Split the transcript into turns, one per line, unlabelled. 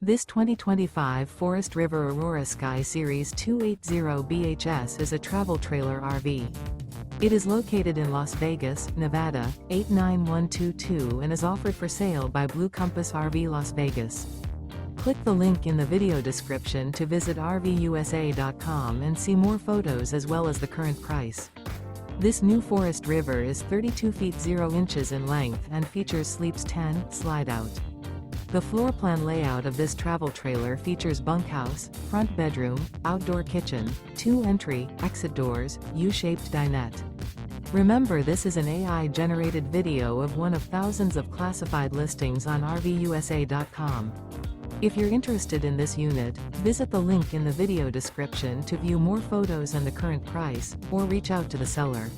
This 2025 Forest River Aurora Sky Series 280 BHS is a travel trailer RV. It is located in Las Vegas, Nevada, 89122 and is offered for sale by Blue Compass RV Las Vegas. Click the link in the video description to visit RVUSA.com and see more photos as well as the current price. This new Forest River is 32 feet 0 inches in length and features Sleeps 10 Slideout. The floor plan layout of this travel trailer features bunkhouse, front bedroom, outdoor kitchen, 2 entry, exit doors, U-shaped dinette. Remember, this is an AI-generated video of one of thousands of classified listings on RVUSA.com. If you're interested in this unit, visit the link in the video description to view more photos and the current price, or reach out to the seller.